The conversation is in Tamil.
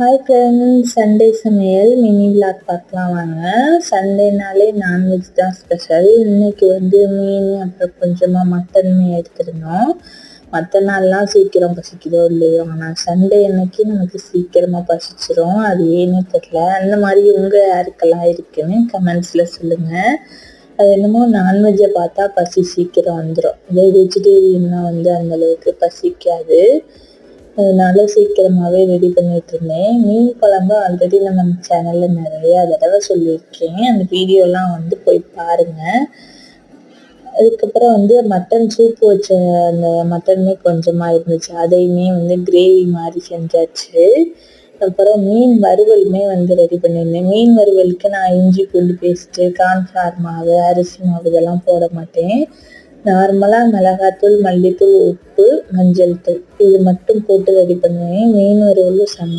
ஹாய் ஃப்ரெண்ட்ஸ், சண்டே சமையல் மினி விளாக் பார்க்கலாம் வாங்க. சண்டேனாலே நான்வெஜ் தான் ஸ்பெஷல். இன்னைக்கு மீன் அப்புறம் கொஞ்சமாக மட்டனுமே எடுத்துருந்தோம். மற்ற நாள்லாம் சீக்கிரம் பசிக்குதோ இல்லையோ, ஆனால் சண்டே அன்னைக்கு நமக்கு சீக்கிரமாக பசிச்சிரும். அது ஏன்னு தெரியல. அந்த மாதிரி உங்கள் யாருக்கெல்லாம் இருக்குன்னு கமெண்ட்ஸில் சொல்லுங்கள். அது என்னமோ நான்வெஜ்ஜை பார்த்தா பசி சீக்கிரம் வந்துடும். அதே வெஜிடேரியன்னா அந்தளவுக்கு பசிக்காது. அதனால சீக்கிரமாகவே ரெடி பண்ணிட்டு இருந்தேன். மீன் குழம்பு ஆல்ரெடி நம்ம சேனலில் நிறையா தடவை சொல்லியிருக்கேன். அந்த வீடியோலாம் போய் பாருங்கள். அதுக்கப்புறம் மட்டன் சூப் வச்ச அந்த மட்டனுமே கொஞ்சமாக இருந்துச்சு. அதையுமே கிரேவி மாதிரி செஞ்சாச்சு. அப்புறம் மீன் வறுவலுமே ரெடி பண்ணியிருந்தேன். மீன் வறுவலுக்கு நான் இஞ்சி பூண்டு பேஸ்ட்டு, கார்ன்ஃப்ளவர் மாவு, அரிசி மாவு இதெல்லாம் போட மாட்டேன். நார்மலாக மிளகாத்தூள், மல்லித்தூள், உப்பு, மஞ்சள் தூள் இது மட்டும் போட்டு ரெடி பண்ணுவேன். மீன் வறுவல்